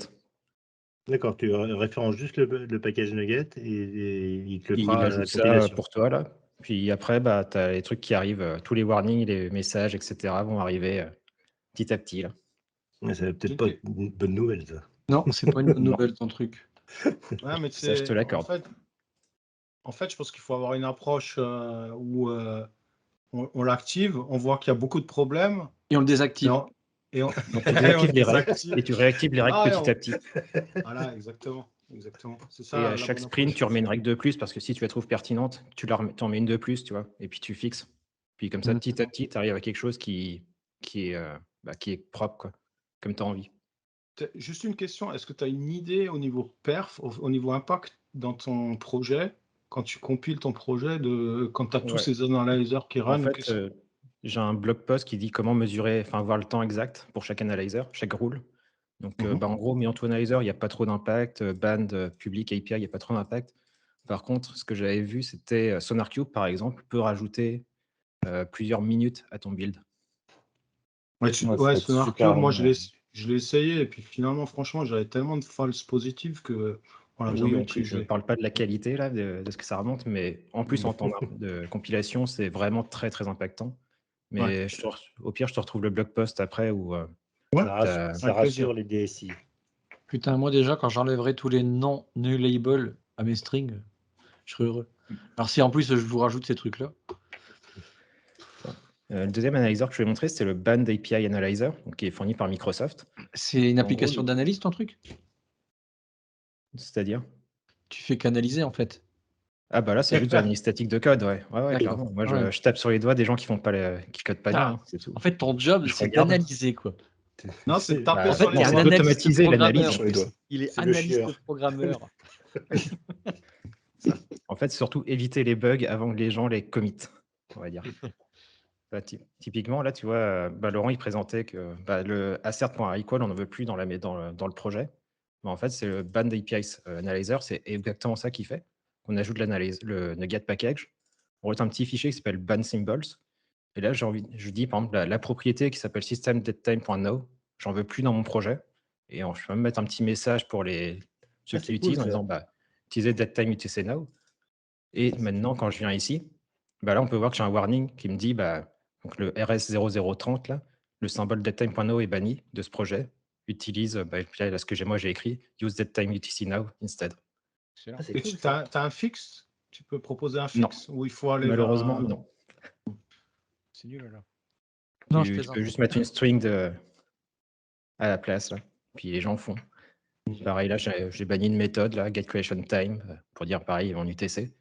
D'accord, tu références juste le package Nugget et il te le Il fera à la ajoute ça compilation. pour toi là. Puis après, tu as les trucs qui arrivent, tous les warnings, les messages, etc. vont arriver petit à petit. Là. Ouais, ça va peut-être Ok. pas être une bonne nouvelle, ça. Non, c'est pas une bonne Non. nouvelle ton truc. Ouais, mais Ça, je te l'accorde. En fait, je pense qu'il faut avoir une approche où on l'active, on voit qu'il y a beaucoup de problèmes. Et on le désactive. Et on, Donc, tu désactives les règles désactive. et tu réactives les règles Ah, et petit à petit. Voilà, exactement. C'est Et ça. à la chaque bonne sprint, approche. tu remets une règle de plus parce que si tu la trouves pertinente, t'en mets une de plus, tu vois, et puis tu fixes. Puis comme ça, petit à petit, tu arrives à quelque chose qui est propre, quoi, comme tu as envie. Juste une question, est-ce que tu as une idée au niveau perf, au niveau impact dans ton projet, quand tu compiles ton projet, quand tu as tous Ouais. ces analyzers qui En run? fait, j'ai un blog post qui dit comment mesurer, voir le temps exact pour chaque analyzer, chaque rule. Donc, en gros, Medium2 Analyzer, il n'y a pas trop d'impact. Band, public, API, il n'y a pas trop d'impact. Par contre, ce que j'avais vu, c'était SonarQube, par exemple, peut rajouter plusieurs minutes à ton build. Ouais, ça peut être SonarQube, super moi long, je l'ai essayé et puis finalement, franchement, j'avais tellement de falses positives que voilà, Je ne j'ai- parle pas de la qualité là, de ce que ça remonte, mais en plus, en temps de compilation, c'est vraiment très, très impactant. Mais Ouais. au pire, je te retrouve le blog post après où Ça avec plaisir. rassure les DSI. Putain, moi déjà, quand j'enlèverai tous les non nullable à mes strings, je serai heureux. Alors si en plus je vous rajoute ces trucs-là. le deuxième analyzer que je vais montrer, c'est le Band API Analyzer, donc, qui est fourni par Microsoft. C'est une En gros, application d'analyse ton truc? C'est-à-dire? Tu fais qu'analyser en fait. Ah bah là, c'est juste de l'analyse statique de code, ouais. Ouais, D'accord. clairement. Moi, Ouais. je tape sur les doigts des gens qui codent pas bien, Ah. hein, c'est tout. En fait, ton job, Je c'est regarde. d'analyser quoi. Non, c'est de taper Bah, sur en fait, les c'est c'est doigts. un analyste d'automatiser l'analyse. programmeur. Sur les doigts. Il est C'est le analyste chieur. programmeur. En fait, surtout éviter les bugs avant que les gens les committent, on va dire. Typiquement, là, tu vois, Laurent, il présentait que le assert.equal, on n'en veut plus dans le projet. Mais en fait, c'est le Band API Analyzer, c'est exactement ça qu'il fait. On ajoute l'analyse, le NuGet package. On retient un petit fichier qui s'appelle band symbols. Et là, je dis, par exemple, la propriété qui s'appelle system.datetime.now, j'en veux plus dans mon projet. Et je peux même mettre un petit message pour ceux qui c'est l'utilisent cool, en ça. disant, utilisez datetime UTC now. Et maintenant, quand je viens ici, là, on peut voir que j'ai un warning qui me dit, donc le RS0030, là, le symbole datetime.now est banni de ce projet. Utilise, là, ce que moi j'ai écrit, use datetime UTC now instead. Ah, c'est Et cool, tu ça. as un fixe? Tu peux proposer un Non. fixe ou il faut aller Malheureusement, vers un... non. C'est nul alors. Tu peux juste mettre une string à la place, là. Puis les gens font. Pareil, là, j'ai banni une méthode, là, getCreationTime, pour dire pareil en UTC.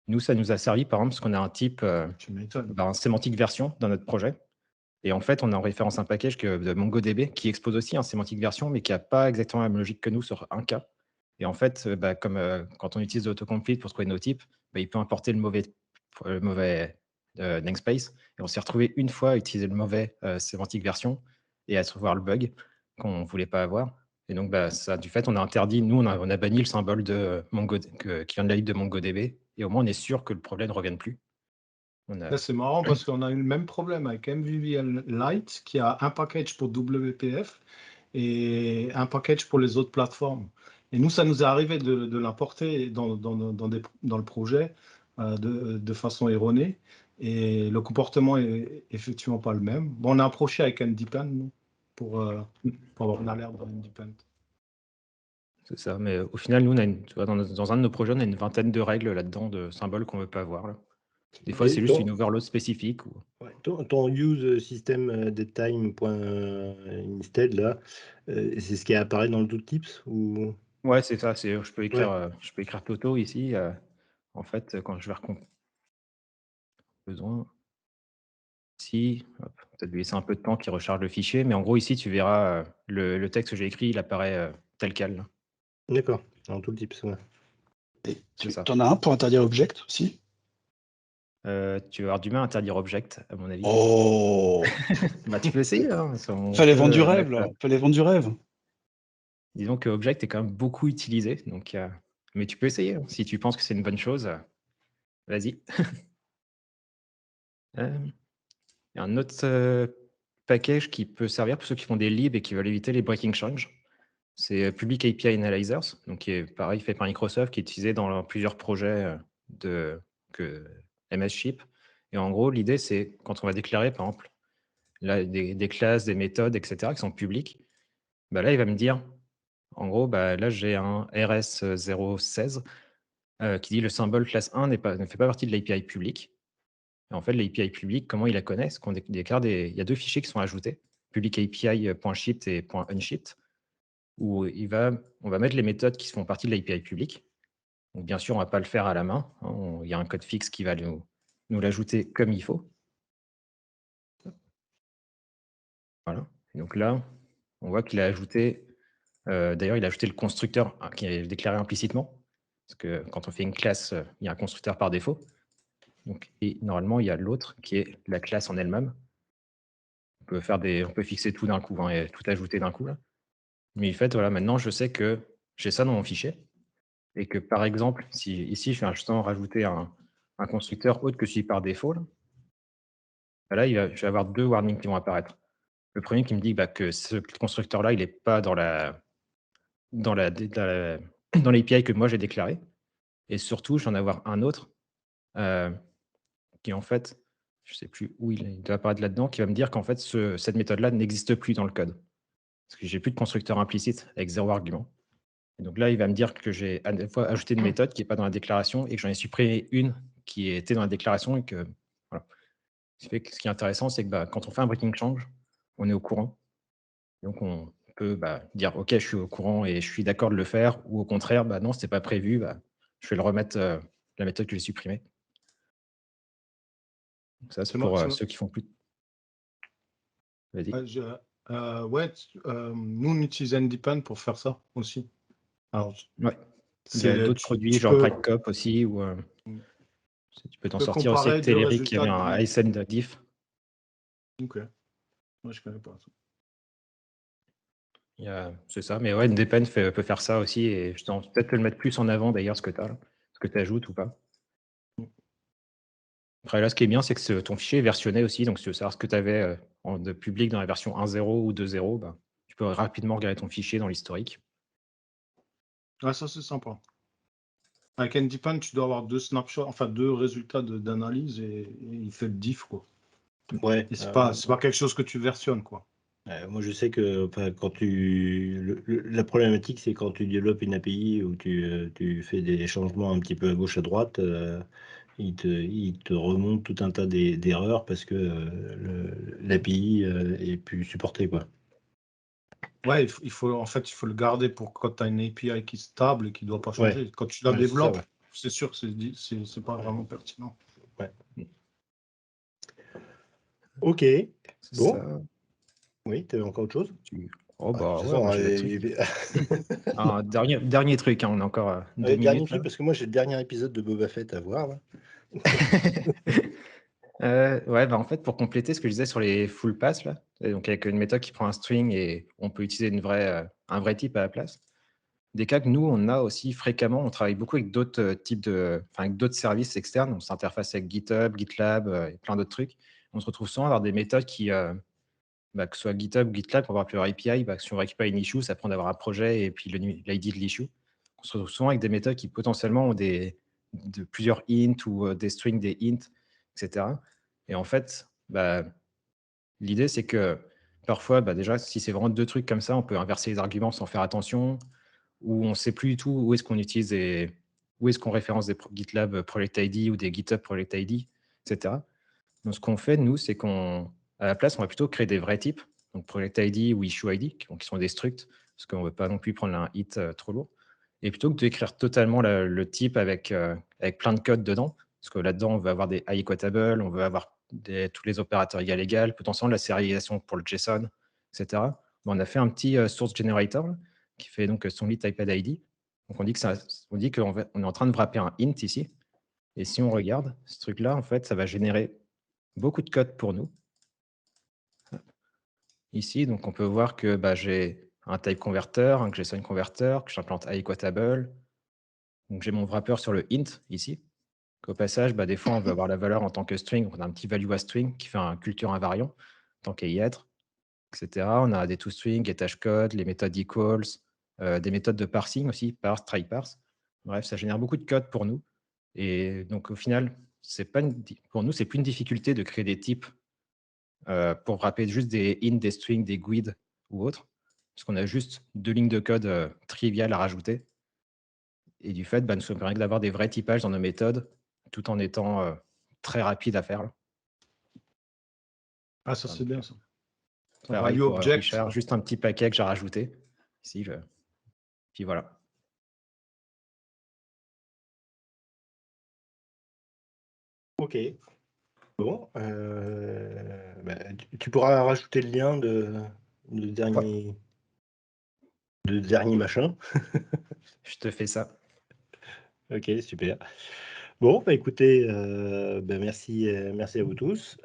Nous, ça nous a servi, par exemple, parce qu'on a un type, Tu m'étonnes. un sémantique version dans notre projet. Et en fait, on a en référence un package de MongoDB qui expose aussi un sémantique version, mais qui n'a pas exactement la même logique que nous sur un cas. Et en fait, comme quand on utilise l'autocomplete pour trouver nos types, il peut importer le mauvais namespace. Et on s'est retrouvé une fois à utiliser le mauvais sémantique version et à voir le bug qu'on ne voulait pas avoir. Et donc, ça, du fait, on a interdit, nous, on a banni le symbole de qui vient de la lib de MongoDB. Et au moins, on est sûr que le problème ne revienne plus. Là, c'est marrant parce qu'on a eu le même problème avec MVVM Lite qui a un package pour WPF et un package pour les autres plateformes. Et nous, ça nous est arrivé de l'importer dans le projet de façon erronée. Et le comportement est effectivement pas le même. Bon, on a approché avec Independent nous, pour avoir une alerte dans Independent. C'est ça. Mais au final, nous, tu vois, dans un de nos projets, on a une vingtaine de règles là-dedans, de symboles qu'on ne veut pas avoir. Là. Des fois, c'est juste une overload spécifique. Ton use system time.instead, là, c'est ce qui apparaît dans le tooltips ou... Ouais, c'est ça. Je peux écrire Toto ici. En fait, quand je vais besoin. Ici, peut-être lui laisser un peu de temps qu'il recharge le fichier, mais en gros, ici, tu verras le texte que j'ai écrit, il apparaît tel quel. Là. D'accord, dans tooltips, ouais. Et C'est ça. tu en as un pour interdire object aussi? Tu vas avoir du mal à interdire object, à mon avis. Oh! Bah, tu peux essayer. Hein. Fallait vendre du rêve, là. Fallait vendre du rêve. Disons que object est quand même beaucoup utilisé, donc, mais tu peux essayer. Hein. Si tu penses que c'est une bonne chose, vas-y. Il y a un autre package qui peut servir pour ceux qui font des libs et qui veulent éviter les breaking change. C'est Public API Analyzers, donc qui est pareil, fait par Microsoft, qui est utilisé dans plusieurs projets que MS Ship. Et en gros, l'idée, c'est quand on va déclarer, par exemple, là, des classes, des méthodes, etc., qui sont publiques, bah là, il va me dire, en gros, bah, là, j'ai un RS016 qui dit le symbole classe 1 ne fait pas partie de l'API publique. Et en fait, l'API publique, comment il la connaît? Qu'on déclare il y a deux fichiers qui sont ajoutés, public API.shipped et .unshipped, où on va mettre les méthodes qui font partie de l'API publique. Donc, bien sûr, on ne va pas le faire à la main. Hein, il y a un code fixe qui va nous l'ajouter comme il faut. Voilà. Et donc là, on voit qu'il a ajouté, d'ailleurs, il a ajouté le constructeur qui est déclaré implicitement. Parce que quand on fait une classe, il y a un constructeur par défaut. Donc, et normalement, il y a l'autre qui est la classe en elle-même. On peut fixer tout d'un coup, hein, et tout ajouter d'un coup. Là. Mais en fait, voilà, maintenant, je sais que j'ai ça dans mon fichier. Et que, par exemple, si ici, je viens justement rajouter un constructeur autre que celui par défaut, là, je vais avoir deux warnings qui vont apparaître. Le premier qui me dit que ce constructeur-là, il n'est pas dans l'API que moi j'ai déclaré. Et surtout, je vais en avoir un autre qui, en fait, je ne sais plus où il doit apparaître là-dedans, qui va me dire qu'en fait, cette méthode-là n'existe plus dans le code. Parce que j'ai plus de constructeur implicite avec 0 argument. Et donc là, il va me dire que j'ai à la fois ajouté une méthode qui n'est pas dans la déclaration et que j'en ai supprimé une qui était dans la déclaration. Et que, voilà. Ce qui est intéressant, c'est que quand on fait un breaking change, on est au courant. Donc on peut dire OK, je suis au courant et je suis d'accord de le faire, ou au contraire, non, ce n'était pas prévu, je vais le remettre la méthode que j'ai supprimée. Donc ça, c'est pour ceux qui font plus. Vas-y. Nous, on utilise Ndepend pour faire ça aussi. Alors, ouais. Il y a d'autres produits, genre PrideCop aussi, où tu peux t'en sortir aussi avec Telerik qui avait un ASN diff. Ok. Moi, je ne connais pas ça. C'est ça, mais ouais, Ndepend peut faire ça aussi, et je t'en peut-être te le mettre plus en avant d'ailleurs, ce que tu as là, ce que tu ajoutes ou pas. Après, là, ce qui est bien, c'est que ton fichier est versionné aussi, donc si tu veux savoir ce que tu avais de public dans la version 1.0 ou 2.0, tu peux rapidement regarder ton fichier dans l'historique. Ah, ça, c'est sympa. Avec Ndepend, tu dois avoir deux snapshots, enfin deux résultats d'analyse, et il fait le diff, quoi. Ouais. Et c'est pas quelque chose que tu versionnes, quoi. Moi, je sais que quand la problématique, c'est quand tu développes une API où tu fais des changements un petit peu à gauche, à droite, il te remonte tout un tas d'erreurs parce que l'API est plus supportée, quoi. Ouais, il faut le garder pour quand tu as une API qui est stable et qui ne doit pas changer. Ouais. Quand tu la Ouais, développes, c'est c'est sûr que c'est pas vraiment pertinent. Ouais. Ok. Bon. Ça. Oui, tu avais encore autre chose? Oh bah ouais, un dernier truc, hein, on a encore 2 minutes. Dernier truc, parce que moi j'ai le dernier épisode de Boba Fett à voir. Là. Ouais, en fait, pour compléter ce que je disais sur les full pass, là, donc avec une méthode qui prend un string et on peut utiliser un vrai type à la place. Des cas que nous, on a aussi fréquemment, on travaille beaucoup avec d'autres types avec d'autres services externes. On s'interface avec GitHub, GitLab et plein d'autres trucs. On se retrouve souvent à avoir des méthodes qui, que ce soit GitHub ou GitLab, pour avoir leur API, si on récupère une issue, ça prend d'avoir un projet et puis l'ID de l'issue. On se retrouve souvent avec des méthodes qui potentiellement ont plusieurs int ou des strings, des int, etc. Et en fait, l'idée, c'est que parfois, déjà, si c'est vraiment deux trucs comme ça, on peut inverser les arguments sans faire attention, où on ne sait plus du tout où est-ce qu'on utilise où est-ce qu'on référence des GitLab Project ID ou des GitHub Project ID, etc. Donc, ce qu'on fait, nous, c'est qu'à la place, on va plutôt créer des vrais types, donc Project ID ou Issue ID, qui sont des structs, parce qu'on ne veut pas non plus prendre un hit trop lourd. Et plutôt que d'écrire totalement le type avec plein de code dedans, parce que là-dedans, on veut avoir des high equatable, on veut avoir tous les opérateurs égal, potentiellement la sérialisation pour le JSON, etc. On a fait un petit source generator là, qui fait donc son lit typed ID. Donc on dit qu'on est en train de wrapper un int ici. Et si on regarde ce truc-là, en fait, ça va générer beaucoup de code pour nous. Ici, donc on peut voir que j'ai un type converter, un JSON converter, que j'implante high equatable. Donc j'ai mon wrapper sur le int ici. Au passage, des fois, on veut avoir la valeur en tant que string. On a un petit value as string qui fait un culture invariant en tant qu'être, etc. On a des toString, gethashcode, les méthodes equals, des méthodes de parsing aussi, parse, try parse. Bref, ça génère beaucoup de code pour nous. Et donc, au final, pour nous, c'est plus une difficulté de créer des types pour wrapper juste des int, des strings, des guides ou autres, parce qu'on a juste 2 lignes de code triviales à rajouter. Et du fait, nous ça permet d'avoir des vrais typages dans nos méthodes, tout en étant très rapide à faire. Là. Ah, ça, c'est bien, ça. Pareil Value pour object. Richard, juste un petit paquet que j'ai rajouté. Ici, puis voilà. Ok. Bon. Tu pourras rajouter le lien de dernier machin. Je te fais ça. Ok, super. Bon, écoutez, merci à vous tous.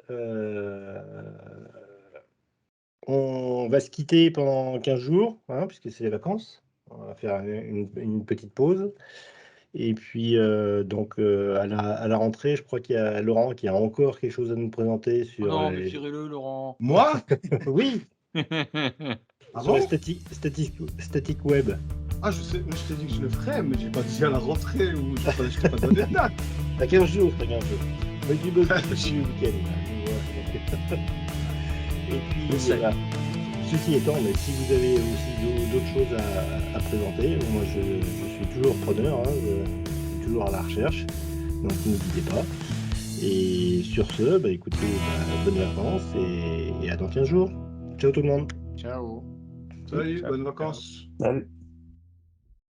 On va se quitter pendant 15 jours, hein, puisque c'est les vacances. On va faire une petite pause. Et puis, donc, à la rentrée, je crois qu'il y a Laurent qui a encore quelque chose à nous présenter sur Non, mais virez-le, Laurent. Moi? Oui, Ah sur bon? la statique web. Ah, je t'ai dit que je le ferais, mais j'ai pas dit à la rentrée ou je t'ai pas donné de date. T'as 15 jours. Mais du bon week-end. Et puis, voilà. Ceci étant, mais si vous avez aussi d'autres choses à présenter, moi je suis toujours preneur, hein, je suis toujours à la recherche, donc n'hésitez pas. Et sur ce, écoutez, bonnes vacances et à dans 15 jours. Ciao tout le monde. Ciao. Salut, Ciao. bonnes vacances. Salut.